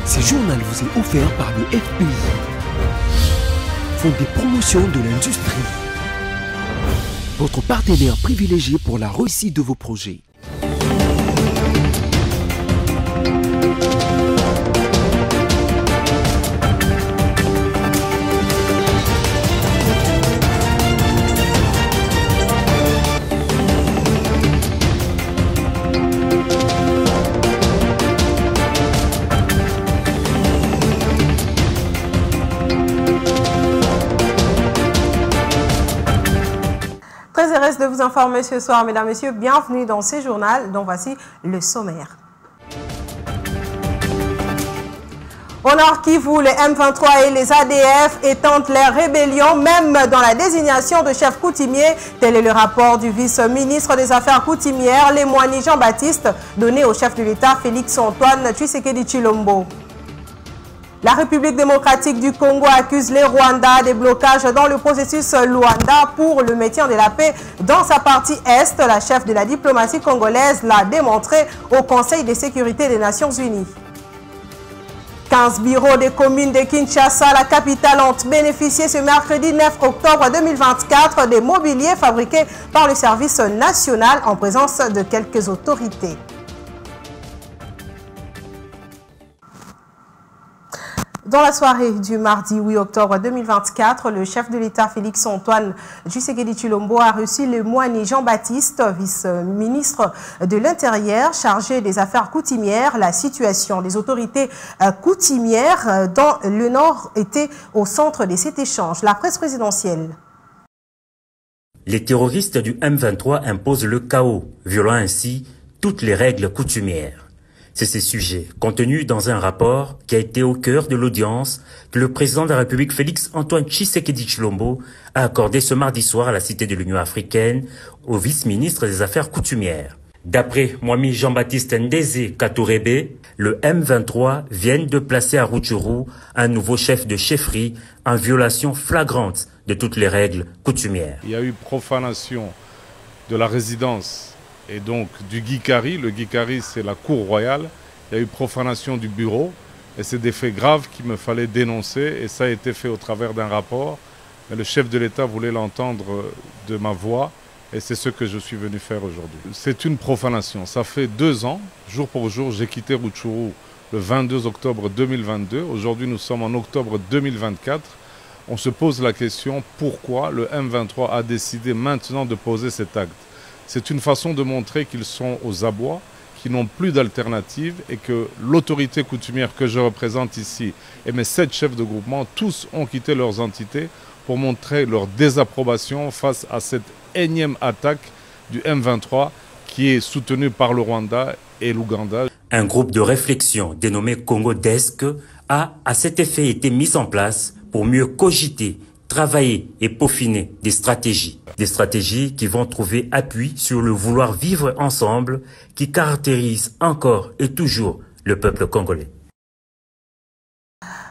Ce journal vous est offert par le FPI, Fonds des promotions de l'industrie, votre partenaire privilégié pour la réussite de vos projets. Très heureuse de vous informer ce soir, mesdames, messieurs. Bienvenue dans ce journal dont voici le sommaire. Au Nord Kivu, les M23 et les ADF étentent leur rébellion, même dans la désignation de chef coutumier. Tel est le rapport du vice-ministre des Affaires coutumières, Lemwani Jean-Baptiste, donné au chef de l'État Félix-Antoine Tshisekedi Tshilombo. La République démocratique du Congo accuse les Rwandais des blocages dans le processus Luanda pour le maintien de la paix dans sa partie Est. La chef de la diplomatie congolaise l'a démontré au Conseil de sécurité des Nations Unies. 15 bureaux des communes de Kinshasa, la capitale, ont bénéficié ce mercredi 9 octobre 2024 des mobiliers fabriqués par le service national en présence de quelques autorités. Dans la soirée du mardi 8 octobre 2024, le chef de l'État Félix-Antoine Tshisekedi Tshilombo a reçu Lemwani Jean-Baptiste, vice-ministre de l'Intérieur, chargé des affaires coutumières. La situation des autorités coutumières dans le Nord était au centre de cet échange. La presse présidentielle. Les terroristes du M23 imposent le chaos, violant ainsi toutes les règles coutumières. C'est ces sujets contenus dans un rapport qui a été au cœur de l'audience que le président de la République Félix-Antoine Tshisekedi Tshilombo a accordé ce mardi soir à la Cité de l'Union africaine au vice-ministre des Affaires coutumières. D'après Mwami Jean-Baptiste Ndeze Katourebe, le M23 vient de placer à Rutshuru un nouveau chef de chefferie en violation flagrante de toutes les règles coutumières. Il y a eu profanation de la résidence et donc du Guikari. Le Guikari, c'est la cour royale. Il y a eu profanation du bureau et c'est des faits graves qu'il me fallait dénoncer et ça a été fait au travers d'un rapport. Mais le chef de l'État voulait l'entendre de ma voix et c'est ce que je suis venu faire aujourd'hui. C'est une profanation. Ça fait 2 ans, jour pour jour, j'ai quitté Rutshuru le 22 octobre 2022. Aujourd'hui, nous sommes en octobre 2024. On se pose la question pourquoi le M23 a décidé maintenant de poser cet acte. C'est une façon de montrer qu'ils sont aux abois, qu'ils n'ont plus d'alternative et que l'autorité coutumière que je représente ici et mes 7 chefs de groupement, tous ont quitté leurs entités pour montrer leur désapprobation face à cette énième attaque du M23 qui est soutenue par le Rwanda et l'Ouganda. Un groupe de réflexion dénommé Congo Desk a à cet effet été mis en place pour mieux cogiter, travailler et peaufiner des stratégies. Des stratégies qui vont trouver appui sur le vouloir vivre ensemble qui caractérise encore et toujours le peuple congolais.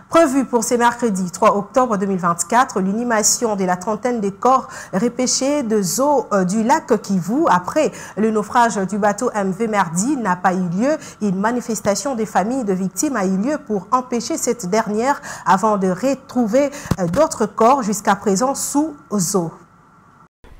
Prévu pour ce mercredi 3 octobre 2024, l'inhumation de la trentaine de corps repêchés de eaux du lac Kivu après le naufrage du bateau MV Merdi n'a pas eu lieu. Une manifestation des familles de victimes a eu lieu pour empêcher cette dernière avant de retrouver d'autres corps jusqu'à présent sous eau.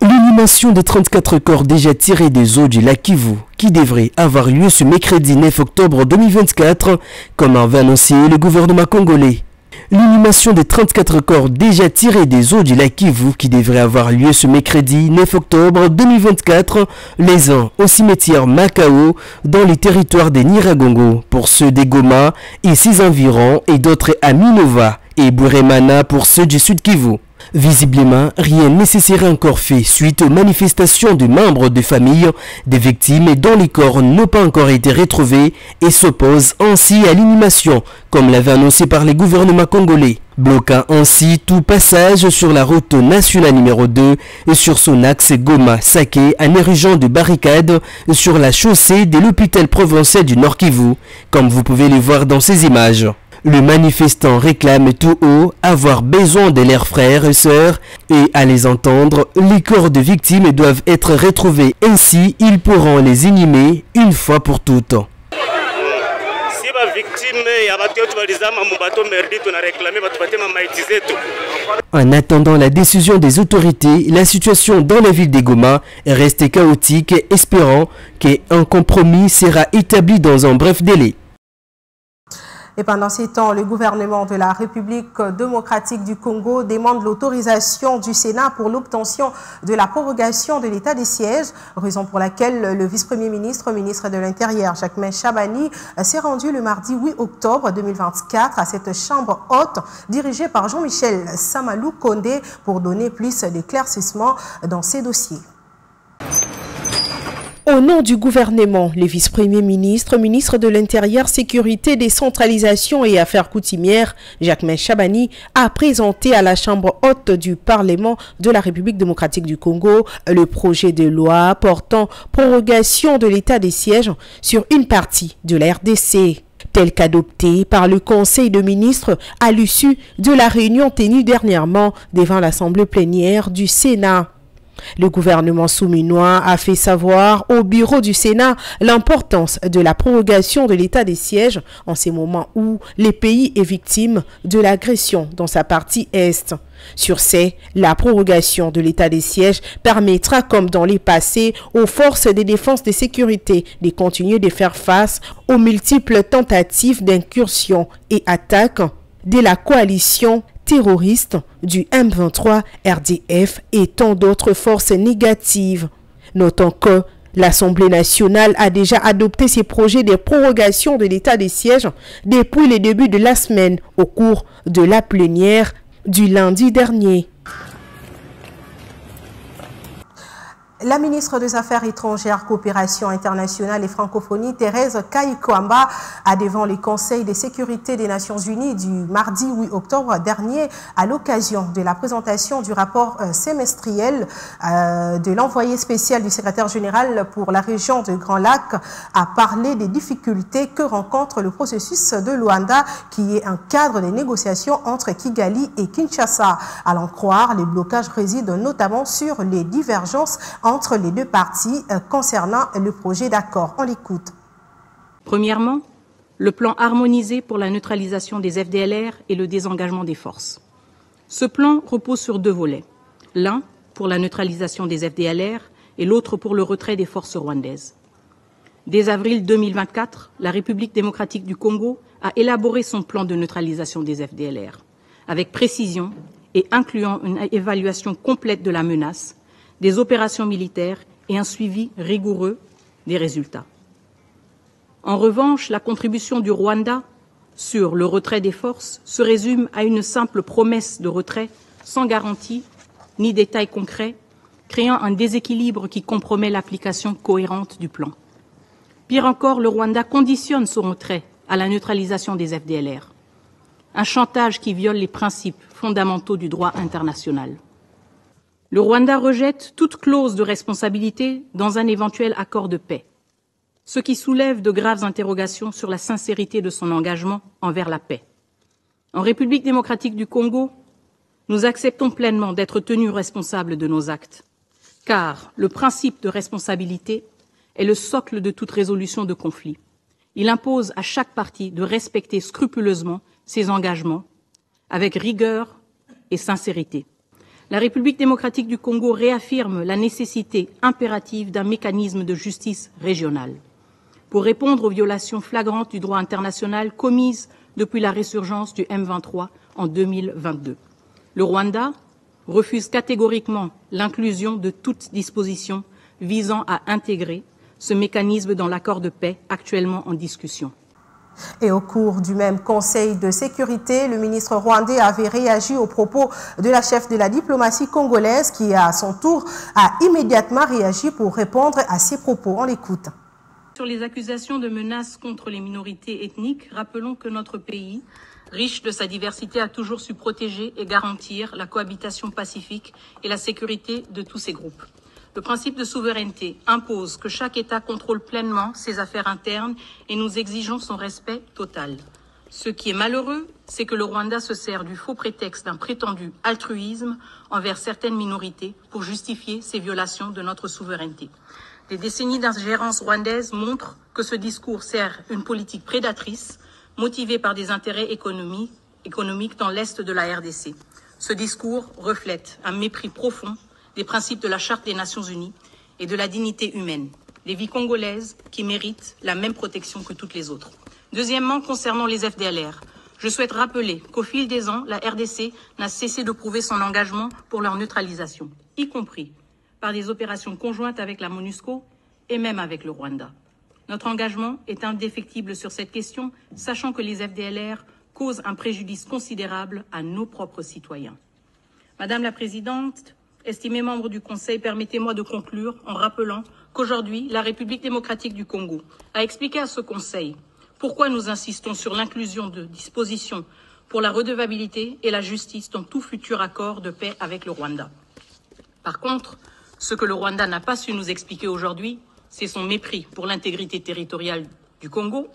L'inhumation des 34 corps déjà tirés des eaux du lac Kivu, qui devrait avoir lieu ce mercredi 9 octobre 2024, comme avait annoncé le gouvernement congolais. L'inhumation des 34 corps déjà tirés des eaux du lac Kivu, qui devrait avoir lieu ce mercredi 9 octobre 2024, les uns au cimetière Makao, dans les territoires des Nyiragongo, pour ceux des Goma et ses environs, et d'autres à Minova et Buremana pour ceux du Sud Kivu. Visiblement, rien ne serait encore fait suite aux manifestations de membres de famille des victimes dont les corps n'ont pas encore été retrouvés et s'opposent ainsi à l'inhumation, comme l'avait annoncé par les gouvernements congolais, bloquant ainsi tout passage sur la route nationale numéro 2 et sur son axe Goma-Saké en érigant de barricades sur la chaussée de l'hôpital provincial du Nord Kivu, comme vous pouvez le voir dans ces images. Le manifestant réclame tout haut avoir besoin de leurs frères et sœurs et à les entendre, les corps de victimes doivent être retrouvés. Ainsi, ils pourront les inhumer une fois pour toutes. Si En attendant la décision des autorités, la situation dans la ville de Goma reste chaotique, espérant qu'un compromis sera établi dans un bref délai. Et pendant ces temps, le gouvernement de la République démocratique du Congo demande l'autorisation du Sénat pour l'obtention de la prorogation de l'état des sièges, raison pour laquelle le vice-premier ministre, ministre de l'Intérieur, Jacquemain Chabani, s'est rendu le mardi 8 octobre 2024 à cette chambre haute dirigée par Jean-Michel Samalou Kondé pour donner plus d'éclaircissements dans ces dossiers. Au nom du gouvernement, le vice-premier ministre, ministre de l'Intérieur, Sécurité, Décentralisation et Affaires coutumières, Jacquemain Chabani, a présenté à la Chambre haute du Parlement de la République démocratique du Congo le projet de loi portant prorogation de l'état des sièges sur une partie de la RDC. Tel qu'adopté par le Conseil de ministres à l'issue de la réunion tenue dernièrement devant l'Assemblée plénière du Sénat. Le gouvernement souminois a fait savoir au bureau du Sénat l'importance de la prorogation de l'état des sièges en ces moments où le pays est victime de l'agression dans sa partie est. Sur ce, la prorogation de l'état des sièges permettra, comme dans les passés, aux forces de défense et de sécurité de continuer de faire face aux multiples tentatives d'incursion et attaques de la coalition terroristes du M23, RDF et tant d'autres forces négatives. Notons que l'Assemblée nationale a déjà adopté ces projets de prorogation de l'état des sièges depuis le début de la semaine au cours de la plénière du lundi dernier. La ministre des Affaires étrangères, Coopération internationale et francophonie, Thérèse Kayikwamba, a devant le Conseil de sécurité des Nations Unies du mardi 8 octobre dernier, à l'occasion de la présentation du rapport semestriel de l'envoyé spécial du secrétaire général pour la région de Grand Lac, a parlé des difficultés que rencontre le processus de Luanda, qui est un cadre de négociations entre Kigali et Kinshasa. À l'en croire, les blocages résident notamment sur les divergences entre les deux parties concernant le projet d'accord. On l'écoute. Premièrement, le plan harmonisé pour la neutralisation des FDLR et le désengagement des forces. Ce plan repose sur deux volets. L'un pour la neutralisation des FDLR et l'autre pour le retrait des forces rwandaises. Dès avril 2024, la République démocratique du Congo a élaboré son plan de neutralisation des FDLR, avec précision et incluant une évaluation complète de la menace, des opérations militaires et un suivi rigoureux des résultats. En revanche, la contribution du Rwanda sur le retrait des forces se résume à une simple promesse de retrait sans garantie ni détails concrets, créant un déséquilibre qui compromet l'application cohérente du plan. Pire encore, le Rwanda conditionne son retrait à la neutralisation des FDLR, un chantage qui viole les principes fondamentaux du droit international. Le Rwanda rejette toute clause de responsabilité dans un éventuel accord de paix, ce qui soulève de graves interrogations sur la sincérité de son engagement envers la paix. En République démocratique du Congo, nous acceptons pleinement d'être tenus responsables de nos actes, car le principe de responsabilité est le socle de toute résolution de conflit. Il impose à chaque partie de respecter scrupuleusement ses engagements, avec rigueur et sincérité. La République démocratique du Congo réaffirme la nécessité impérative d'un mécanisme de justice régionale pour répondre aux violations flagrantes du droit international commises depuis la résurgence du M23 en 2022. Le Rwanda refuse catégoriquement l'inclusion de toute disposition visant à intégrer ce mécanisme dans l'accord de paix actuellement en discussion. Et au cours du même Conseil de sécurité, le ministre rwandais avait réagi aux propos de la chef de la diplomatie congolaise qui, à son tour, a immédiatement réagi pour répondre à ces propos. On l'écoute. Sur les accusations de menaces contre les minorités ethniques, rappelons que notre pays, riche de sa diversité, a toujours su protéger et garantir la cohabitation pacifique et la sécurité de tous ces groupes. Le principe de souveraineté impose que chaque État contrôle pleinement ses affaires internes et nous exigeons son respect total. Ce qui est malheureux, c'est que le Rwanda se sert du faux prétexte d'un prétendu altruisme envers certaines minorités pour justifier ces violations de notre souveraineté. Des décennies d'ingérence rwandaise montrent que ce discours sert une politique prédatrice motivés par des intérêts économiques dans l'Est de la RDC. Ce discours reflète un mépris profond des principes de la Charte des Nations Unies et de la dignité humaine, des vies congolaises qui méritent la même protection que toutes les autres. Deuxièmement, concernant les FDLR, je souhaite rappeler qu'au fil des ans, la RDC n'a cessé de prouver son engagement pour leur neutralisation, y compris par des opérations conjointes avec la MONUSCO et même avec le Rwanda. Notre engagement est indéfectible sur cette question, sachant que les FDLR causent un préjudice considérable à nos propres citoyens. Madame la Présidente, estimés membres du Conseil, permettez-moi de conclure en rappelant qu'aujourd'hui, la République démocratique du Congo a expliqué à ce Conseil pourquoi nous insistons sur l'inclusion de dispositions pour la redevabilité et la justice dans tout futur accord de paix avec le Rwanda. Par contre, ce que le Rwanda n'a pas su nous expliquer aujourd'hui, c'est son mépris pour l'intégrité territoriale du Congo,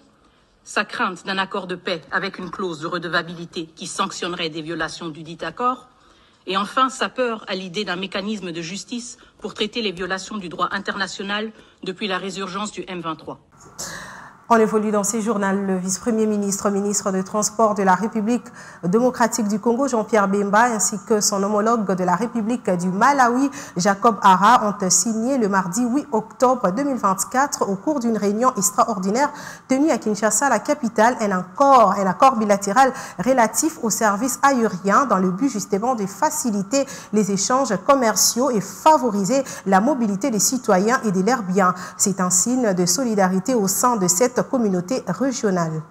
sa crainte d'un accord de paix avec une clause de redevabilité qui sanctionnerait des violations du dit accord, et enfin sa peur à l'idée d'un mécanisme de justice pour traiter les violations du droit international depuis la résurgence du M23. On évolue dans ces journaux. Le vice-premier ministre, ministre des Transports de la République démocratique du Congo, Jean-Pierre Bemba, ainsi que son homologue de la République du Malawi, Jacob Hara, ont signé le mardi 8 octobre 2024 au cours d'une réunion extraordinaire tenue à Kinshasa, la capitale, un accord bilatéral relatif aux services aériens dans le but justement de faciliter les échanges commerciaux et favoriser la mobilité des citoyens et de leurs biens. C'est un signe de solidarité au sein de cette communauté régionale.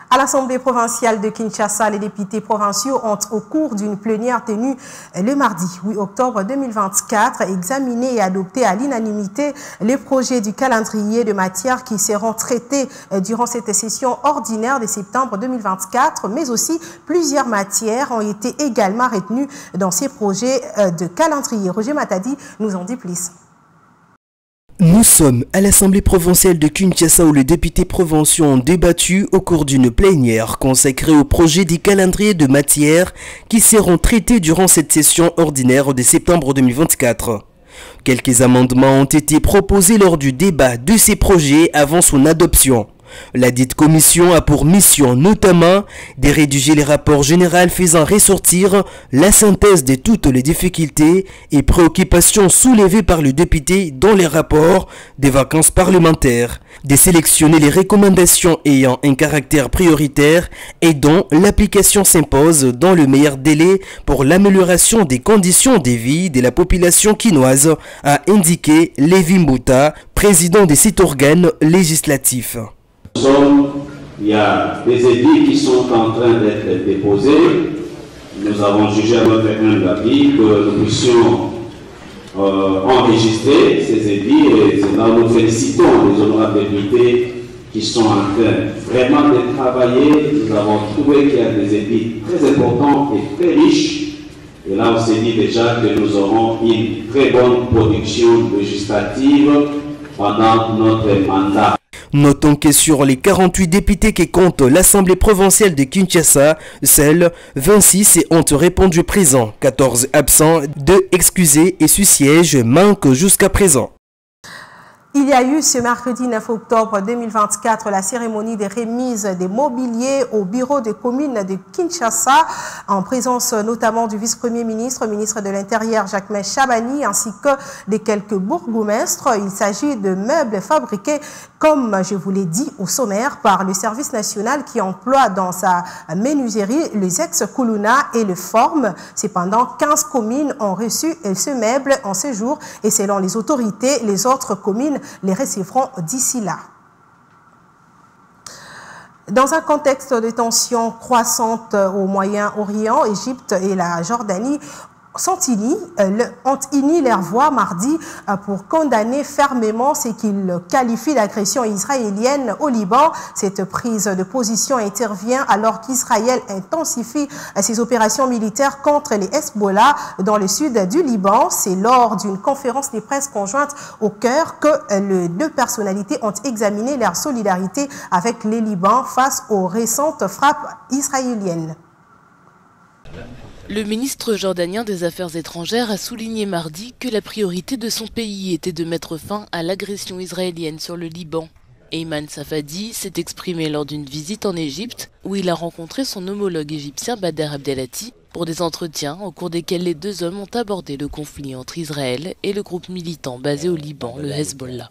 À l'Assemblée provinciale de Kinshasa, les députés provinciaux ont, au cours d'une plénière tenue le mardi 8 octobre 2024, examiné et adopté à l'unanimité les projets du calendrier de matières qui seront traités durant cette session ordinaire de septembre 2024, mais aussi plusieurs matières ont été également retenues dans ces projets de calendrier. Roger Matadi nous en dit plus. Nous sommes à l'Assemblée provinciale de Kinshasa où les députés provinciaux ont débattu au cours d'une plénière consacrée au projet des calendriers de matières qui seront traités durant cette session ordinaire de septembre 2024. Quelques amendements ont été proposés lors du débat de ces projets avant son adoption. La dite commission a pour mission notamment de rédiger les rapports généraux faisant ressortir la synthèse de toutes les difficultés et préoccupations soulevées par le député dans les rapports des vacances parlementaires, de sélectionner les recommandations ayant un caractère prioritaire et dont l'application s'impose dans le meilleur délai pour l'amélioration des conditions de vie de la population quinoise, a indiqué Lévi Mbuta, président de cet organe législatif. Il y a des édits qui sont en train d'être déposés. Nous avons jugé à notre humble avis que nous puissions enregistrer ces édits et c'est là où nous félicitons les honorables députés qui sont en train vraiment de travailler. Nous avons trouvé qu'il y a des édits très importants et très riches. Et là, on s'est dit déjà que nous aurons une très bonne production législative pendant notre mandat. Notons que sur les 48 députés qui comptent l'Assemblée provinciale de Kinshasa, seuls 26 ont répondu présent, 14 absents, 2 excusés et ce siège manque jusqu'à présent. Il y a eu ce mercredi 9 octobre 2024 la cérémonie de remise des mobiliers au bureau des communes de Kinshasa en présence notamment du vice-premier ministre, ministre de l'Intérieur Jacques Chabani ainsi que de quelques bourgmestres. Il s'agit de meubles fabriqués, comme je vous l'ai dit au sommaire, par le service national qui emploie dans sa menuiserie les ex-Kuluna et le forme. Cependant, 15 communes ont reçu ce meuble en ce jour et selon les autorités, les autres communes les recevront d'ici là. Dans un contexte de tensions croissantes au Moyen-Orient, Égypte et la Jordanie ont uni leur voix mardi pour condamner fermement ce qu'ils qualifient d'agression israélienne au Liban. Cette prise de position intervient alors qu'Israël intensifie ses opérations militaires contre les Hezbollah dans le sud du Liban. C'est lors d'une conférence de presse conjointe au Caire que les deux personnalités ont examiné leur solidarité avec les Libans face aux récentes frappes israéliennes. Le ministre jordanien des Affaires étrangères a souligné mardi que la priorité de son pays était de mettre fin à l'agression israélienne sur le Liban. Ayman Safadi s'est exprimé lors d'une visite en Égypte où il a rencontré son homologue égyptien Bader Abdelati pour des entretiens au cours desquels les deux hommes ont abordé le conflit entre Israël et le groupe militant basé au Liban, le Hezbollah.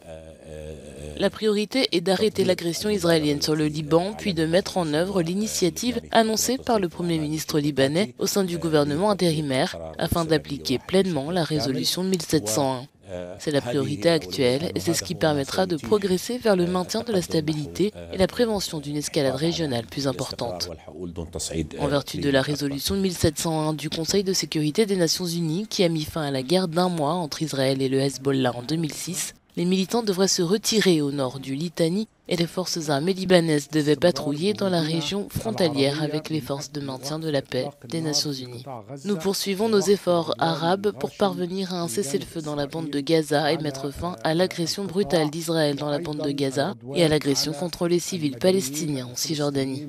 La priorité est d'arrêter l'agression israélienne sur le Liban, puis de mettre en œuvre l'initiative annoncée par le Premier ministre libanais au sein du gouvernement intérimaire afin d'appliquer pleinement la résolution 1701. C'est la priorité actuelle et c'est ce qui permettra de progresser vers le maintien de la stabilité et la prévention d'une escalade régionale plus importante. En vertu de la résolution 1701 du Conseil de sécurité des Nations Unies qui a mis fin à la guerre d'1 mois entre Israël et le Hezbollah en 2006, les militants devraient se retirer au nord du Litanie et les forces armées libanaises devaient patrouiller dans la région frontalière avec les forces de maintien de la paix des Nations Unies. Nous poursuivons nos efforts arabes pour parvenir à un cessez-le-feu dans la bande de Gaza et mettre fin à l'agression brutale d'Israël dans la bande de Gaza et à l'agression contre les civils palestiniens en Cisjordanie.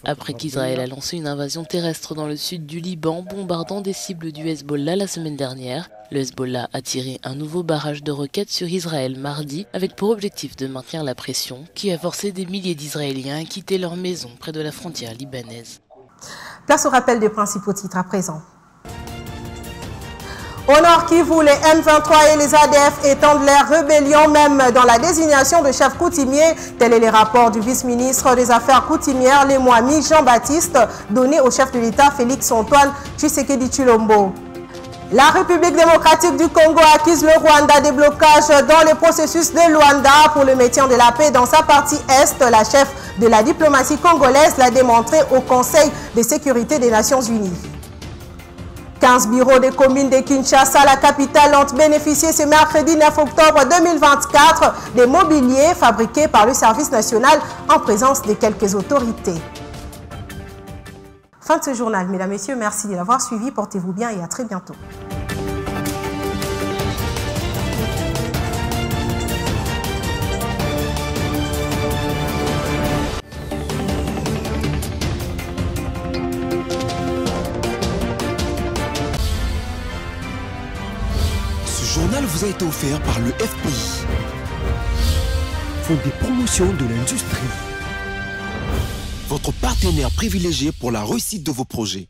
Après qu'Israël a lancé une invasion terrestre dans le sud du Liban, bombardant des cibles du Hezbollah la semaine dernière, le Hezbollah a tiré un nouveau barrage de roquettes sur Israël mardi avec pour objectif de maintenir la pression qui a forcé des milliers d'Israéliens à quitter leur maison près de la frontière libanaise. Place au rappel des principaux titres à présent. Au Nord Kivu, les M23 et les ADF étendent leur rébellion même dans la désignation de chef coutumier. Tel est le rapport du vice-ministre des Affaires coutumières, les Moami Jean-Baptiste, donné au chef de l'État Félix-Antoine Tshisekedi Tshilombo. La République démocratique du Congo accuse le Rwanda des blocages dans le processus de Luanda pour le maintien de la paix dans sa partie Est. La chef de la diplomatie congolaise l'a démontré au Conseil de sécurité des Nations Unies. 15 bureaux des communes de Kinshasa, la capitale, ont bénéficié ce mercredi 9 octobre 2024 des mobiliers fabriqués par le service national en présence de quelques autorités. Fin de ce journal. Mesdames, Messieurs, merci de l'avoir suivi. Portez-vous bien et à très bientôt. Ce journal vous a été offert par le FPI, Fonds des promotions de l'industrie. votre partenaire privilégié pour la réussite de vos projets.